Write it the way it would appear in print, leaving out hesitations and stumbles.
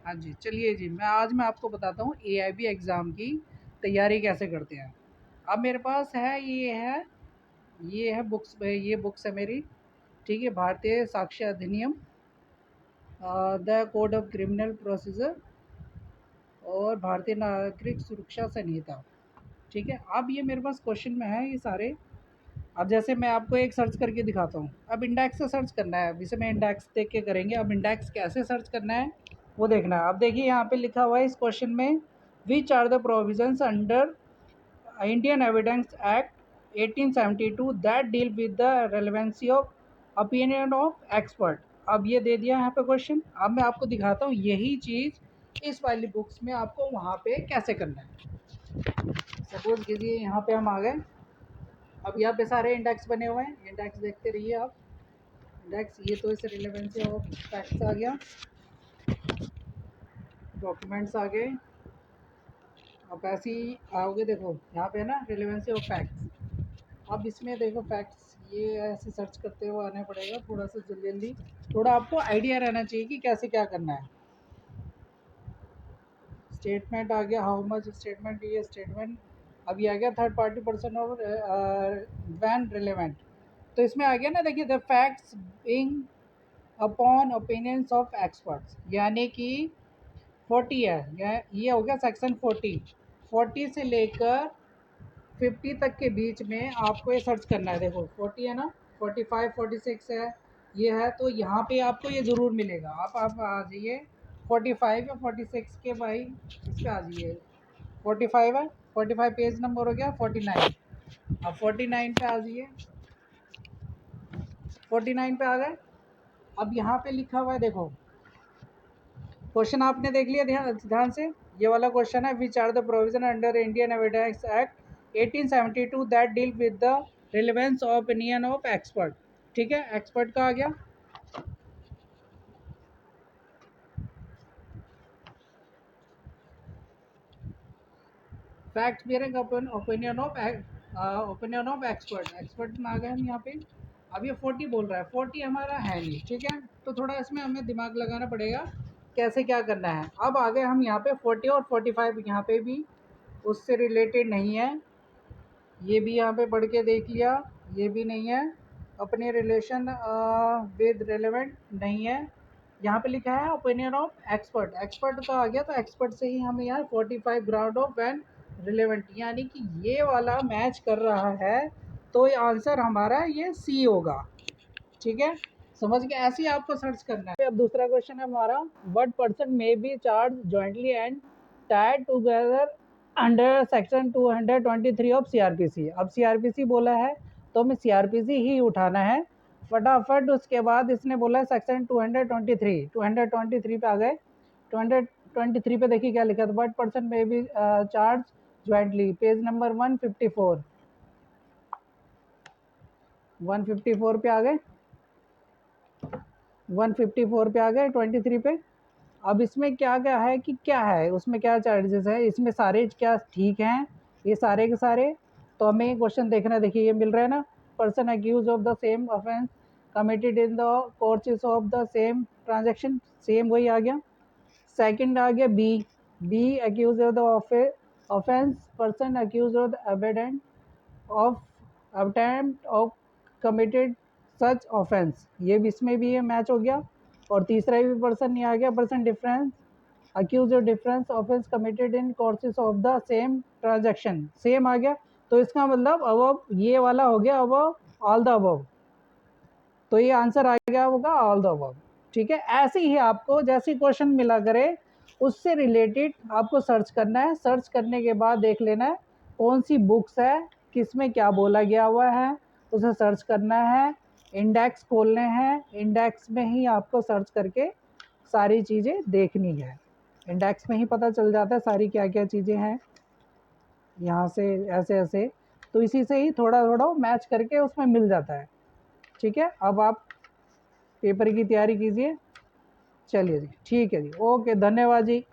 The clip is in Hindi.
हाँ जी, चलिए जी, मैं आपको बताता हूँ एआईबी एग्ज़ाम की तैयारी कैसे करते हैं। अब मेरे पास है ये बुक्स है मेरी, ठीक है? भारतीय साक्ष्य अधिनियम, the code of criminal procedure और भारतीय नागरिक सुरक्षा संहिता, ठीक है? अब ये मेरे पास क्वेश्चन में है ये सारे। अब जैसे मैं आपको एक सर्च करके दिखाता हूँ। अब इंडेक्स से सर्च करना है, अभी से मैं इंडेक्स देख के करेंगे। अब इंडेक्स कैसे सर्च करना है वो देखना है। अब देखिए यहाँ पे लिखा हुआ है इस क्वेश्चन में, which are the provisions under Indian Evidence Act 1872 that deal with the relevancy of opinion of expert. अब ये दे दिया यहाँ पे क्वेश्चन। अब मैं आपको दिखाता हूँ यही चीज़ इस वाली बुक्स में आपको वहाँ पे कैसे करना है। सपोज कीजिए यहाँ पे हम आ गए। अब यहाँ पे सारे इंडेक्स बने हुए हैं, इंडेक्स देखते रहिए आप। इंडेक्स ये तो इस रिलेवेंसी ऑफ फैक्ट्स आ गया, डॉक्यूमेंट्स आ गए। अब ऐसे ही आओगे, देखो यहाँ पे है ना रिलेवेंसी ऑफ फैक्ट्स। अब इसमें देखो फैक्ट्स, ये ऐसे सर्च करते हुए आना पड़ेगा थोड़ा सा जल्दी जल्दी। थोड़ा आपको आइडिया रहना चाहिए कि कैसे क्या करना है। स्टेटमेंट आ गया, हाउ मच स्टेटमेंट, ये स्टेटमेंट। अभी आ गया थर्ड पार्टी पर्सन और वैन रिलेवेंट। तो इसमें आ गया ना, देखिए the facts bearing upon opinions of experts, यानी कि 40 है, ये हो गया सेक्शन 40 से लेकर 50 तक के बीच में आपको ये सर्च करना है। देखो 40 है ना, 45 46 है, ये है। तो यहाँ पे आपको ये ज़रूर मिलेगा। आप आ जाइए 45 या 46 के भाई इस पर आ जाइए। 45 है, 45 पेज नंबर हो गया 49। अब 49 पे आ जाइए, 49 पे आ गए। अब यहाँ पे लिखा हुआ है, देखो क्वेश्चन आपने देख लिया ध्यान से। ये वाला क्वेश्चन है, which are the provision under Indian Evidence Act 1872 that deal with the relevance of opinion of expert, ठीक है? एक्सपर्ट का आ गया। Fact bearing opinion of expert, expert में आ गए हम यहाँ पे। अब ये 40 बोल रहा है, 40 हमारा है नहीं, ठीक है? तो थोड़ा इसमें हमें दिमाग लगाना पड़ेगा कैसे क्या करना है। अब आ गए हम यहाँ पे 40 और 45, यहाँ पे भी उससे रिलेटेड नहीं है। ये भी यहाँ पे पढ़ के देख लिया, ये भी नहीं है। अपने रिलेशन विद रेलेवेंट नहीं है। यहाँ पे लिखा है ओपिनियन ऑफ एक्सपर्ट, एक्सपर्ट का आ गया। तो एक्सपर्ट से ही हमें यार 45 ग्राउंड ऑफ वैन रिलेवेंट, यानी कि ये वाला मैच कर रहा है। तो ये आंसर हमारा ये सी होगा, ठीक है? समझ के ऐसे ही आपको सर्च करना है। अब दूसरा क्वेश्चन है हमारा, what person may be charge jointly and Tide together under section 223 of CrPC. अब सीआरपीसी बोला है तो हमें सीआरपीसी ही उठाना है फटाफट। उसके बाद इसने बोला है सेक्शन 223 पे आ गए। 223 पे देखिए क्या लिखा था, what person may be charge jointly, page number 154 पे आ गए। 154 पे आ गए 23 पे। अब इसमें क्या क्या है कि क्या है, उसमें क्या चार्जेस है, इसमें सारे क्या ठीक हैं ये सारे के सारे। तो हमें क्वेश्चन देखना है, देखिए ये मिल रहा है ना, person accused of the same offence committed in the courses of the same transaction, same वही आ गया। सेकंड आ गया B accused of the offence person accused of the evident of attempt of committed such offence, ये भी इसमें भी ये मैच हो गया। और तीसरा भी पर्सन ये आ गया, person difference accused of difference offence committed in courses of the same transaction, same आ गया। तो इसका मतलब अबव ये वाला हो गया, अबव ऑल द अबव। तो ये आंसर आ गया होगा ऑल द अबव, ठीक है? ऐसे ही आपको जैसे क्वेश्चन मिला करे उससे रिलेटेड आपको सर्च करना है। सर्च करने के बाद देख लेना है कौन सी बुक्स है, किस में क्या बोला गया हुआ है, उसे सर्च करना है। इंडेक्स खोलने हैं, इंडेक्स में ही आपको सर्च करके सारी चीज़ें देखनी है। इंडेक्स में ही पता चल जाता है सारी क्या क्या चीज़ें हैं यहाँ से, ऐसे ऐसे। तो इसी से ही थोड़ा थोड़ा मैच करके उसमें मिल जाता है, ठीक है? अब आप पेपर की तैयारी कीजिए। चलिए जी, ठीक है जी, ओके, धन्यवाद जी।